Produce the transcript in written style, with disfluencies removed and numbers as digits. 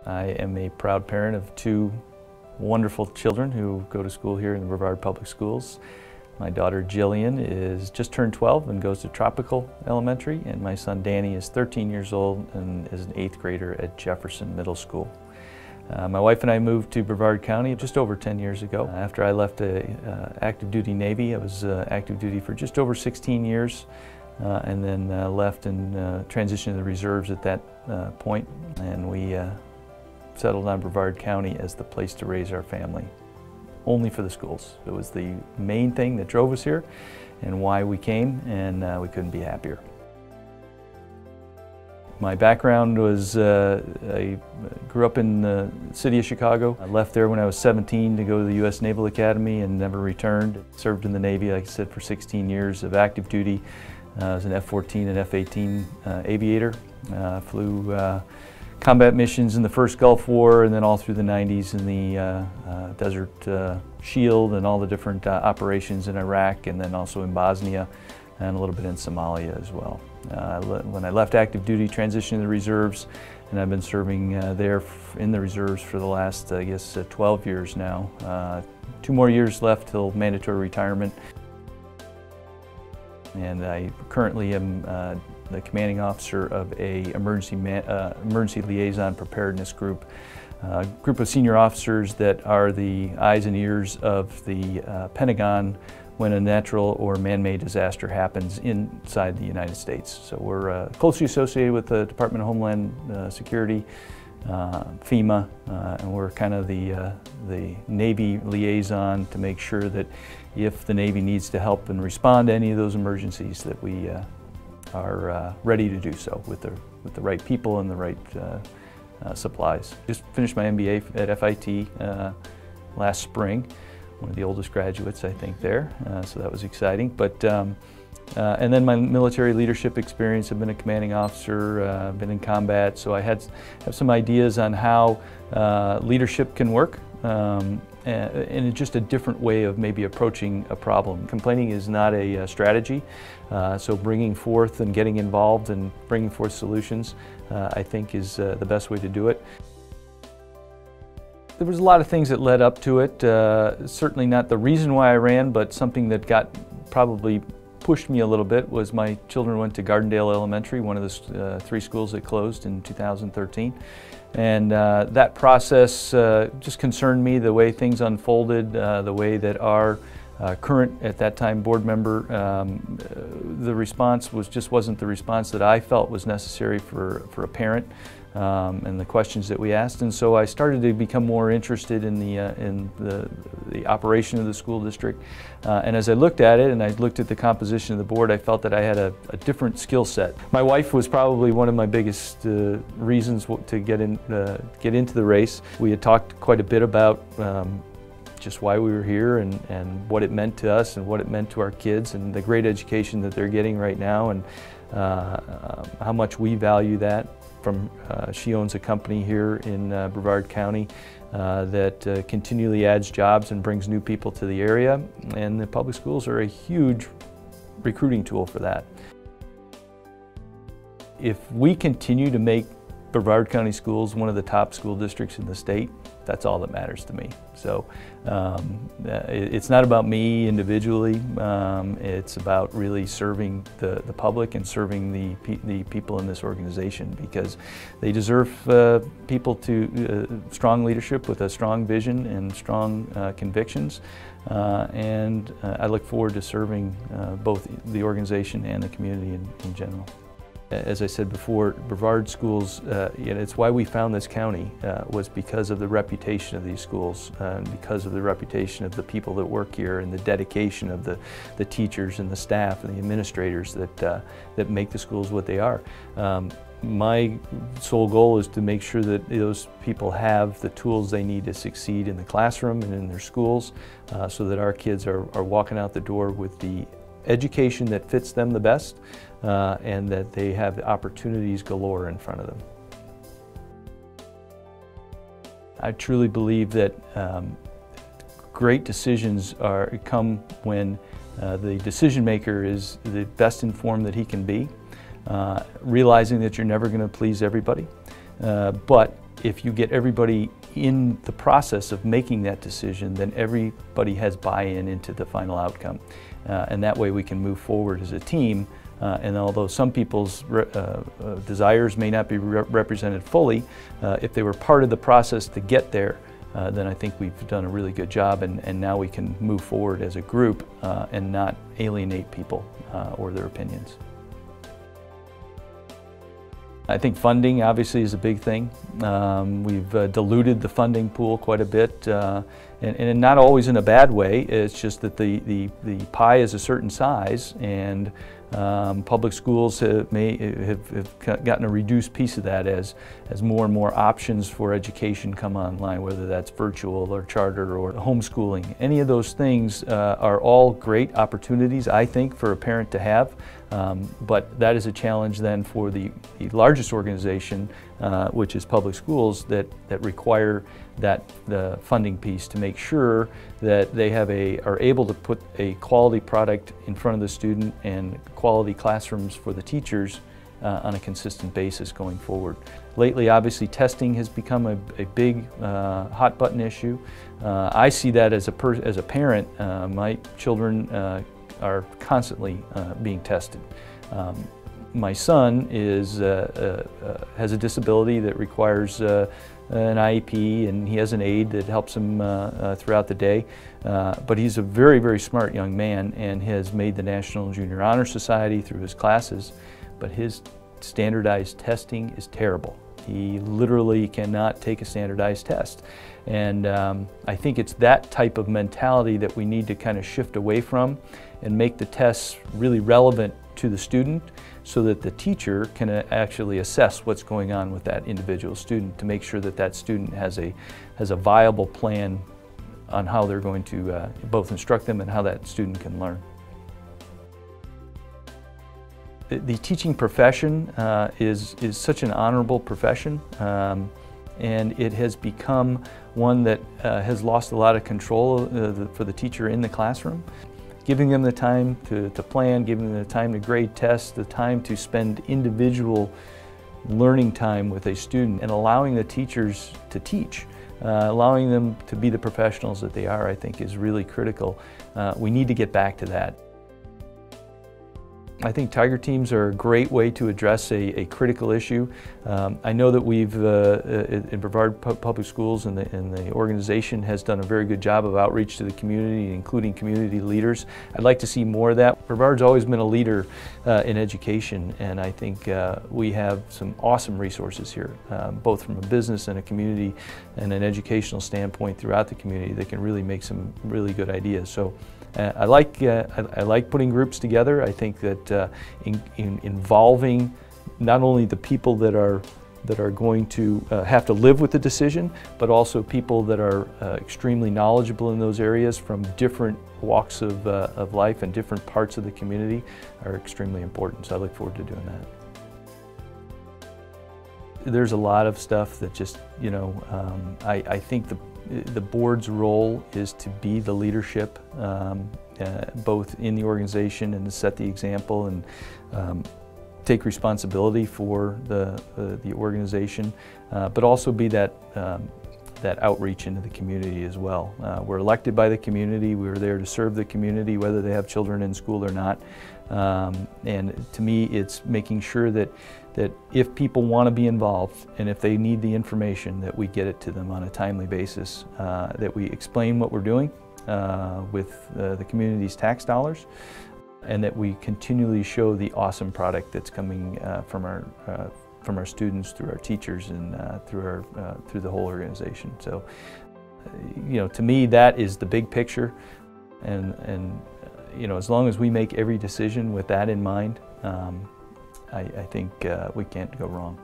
I am a proud parent of two wonderful children who go to school here in the Brevard Public Schools. My daughter Jillian is just turned 12 and goes to Tropical Elementary, and my son Danny is 13 years old and is an 8th grader at Jefferson Middle School. My wife and I moved to Brevard County just over 10 years ago. After I left the active duty Navy, I was active duty for just over 16 years and then left and transitioned to the reserves at that point, and we settled on Brevard County as the place to raise our family. Only for the schools. It was the main thing that drove us here and why we came, and we couldn't be happier. My background was, I grew up in the city of Chicago. I left there when I was 17 to go to the U.S. Naval Academy and never returned. Served in the Navy, like I said, for 16 years of active duty. I was an F-14 and F-18 aviator. Flew combat missions in the first Gulf War and then all through the 90s in the Desert Shield and all the different operations in Iraq, and then also in Bosnia and a little bit in Somalia as well. When I left active duty, transitioned to the reserves, and I've been serving there in the reserves for the last, I guess, 12 years now. 2 more years left till mandatory retirement. And I currently am the commanding officer of a emergency liaison preparedness group. A group of senior officers that are the eyes and ears of the Pentagon when a natural or man-made disaster happens inside the United States. So we're closely associated with the Department of Homeland Security, FEMA, and we're kind of the Navy liaison to make sure that if the Navy needs to help and respond to any of those emergencies, that we are ready to do so with the right people and the right supplies. Just finished my MBA at FIT last spring. One of the oldest graduates, I think, there, so that was exciting. But and then my military leadership experience. I've been a commanding officer, been in combat, so I have some ideas on how leadership can work, and just a different way of maybe approaching a problem. Complaining is not a strategy, so bringing forth and getting involved and bringing forth solutions, I think, is the best way to do it. There was a lot of things that led up to it. Certainly not the reason why I ran, but something that probably pushed me a little bit was my children went to Gardendale Elementary, one of the 3 schools that closed in 2013. And that process just concerned me, the way things unfolded, the way that our current, at that time, board member, the response just wasn't the response that I felt was necessary for a parent. And the questions that we asked, and so I started to become more interested in the operation of the school district. And as I looked at it and I looked at the composition of the board, I felt that I had a different skill set. My wife was probably one of my biggest reasons to get into the race. We had talked quite a bit about just why we were here and what it meant to us and what it meant to our kids and the great education that they're getting right now, and how much we value that. She owns a company here in Brevard County that continually adds jobs and brings new people to the area, and the public schools are a huge recruiting tool for that. If we continue to make Brevard County Schools one of the top school districts in the state, that's all that matters to me. So it's not about me individually, it's about really serving the public and serving the people in this organization, because they deserve people to strong leadership with a strong vision and strong convictions, and I look forward to serving both the organization and the community in general. As I said before, Brevard schools, it's why we found this county, was because of the reputation of these schools, because of the reputation of the people that work here and the dedication of the teachers and the staff and the administrators that make the schools what they are. My sole goal is to make sure that those people have the tools they need to succeed in the classroom and in their schools, so that our kids are walking out the door with the education that fits them the best, and that they have opportunities galore in front of them. I truly believe that great decisions come when the decision maker is the best informed that he can be, realizing that you're never going to please everybody, but if you get everybody in the process of making that decision, then everybody has buy-in into the final outcome. And that way we can move forward as a team. And although some people's desires may not be represented fully, if they were part of the process to get there, then I think we've done a really good job, and now we can move forward as a group and not alienate people or their opinions. I think funding obviously is a big thing. We've diluted the funding pool quite a bit, and not always in a bad way. It's just that the pie is a certain size, and public schools have gotten a reduced piece of that as more and more options for education come online, whether that's virtual or charter or homeschooling. Any of those things are all great opportunities, I think, for a parent to have. But that is a challenge then for the largest organization, which is public schools, that require the funding piece to make sure that they are able to put a quality product in front of the student and quality classrooms for the teachers on a consistent basis going forward. Lately, obviously, testing has become a big hot button issue. I see that as a parent. My children are constantly being tested. My son has a disability that requires an IEP, and he has an aide that helps him throughout the day. But he's a very, very smart young man and has made the National Junior Honor Society through his classes, but his standardized testing is terrible. He literally cannot take a standardized test. And I think it's that type of mentality that we need to kind of shift away from and make the tests really relevant to the student so that the teacher can actually assess what's going on with that individual student to make sure that that student has a viable plan on how they're going to both instruct them and how that student can learn. The teaching profession is such an honorable profession, and it has become one that has lost a lot of control for the teacher in the classroom. Giving them the time to plan, giving them the time to grade tests, the time to spend individual learning time with a student, and allowing the teachers to teach, allowing them to be the professionals that they are, I think is really critical. We need to get back to that. I think Tiger Teams are a great way to address a critical issue. I know that we've, in Brevard Public Schools and the organization has done a very good job of outreach to the community, including community leaders. I'd like to see more of that. Brevard's always been a leader in education, and I think we have some awesome resources here, both from a business and a community and an educational standpoint throughout the community that can really make some really good ideas. So I like putting groups together. I think that involving not only the people that are going to have to live with the decision, but also people that are extremely knowledgeable in those areas from different walks of life and different parts of the community are extremely important. So I look forward to doing that. There's a lot of stuff that just, you know, I think the board's role is to be the leadership, both in the organization and to set the example and take responsibility for the organization, but also be that outreach into the community as well. We're elected by the community. We're there to serve the community, whether they have children in school or not. And to me, it's making sure that if people want to be involved and if they need the information, that we get it to them on a timely basis, that we explain what we're doing with the community's tax dollars, and that we continually show the awesome product that's coming from our students, through our teachers, and through the whole organization. So, you know, to me, that is the big picture, and you know, as long as we make every decision with that in mind, I think we can't go wrong.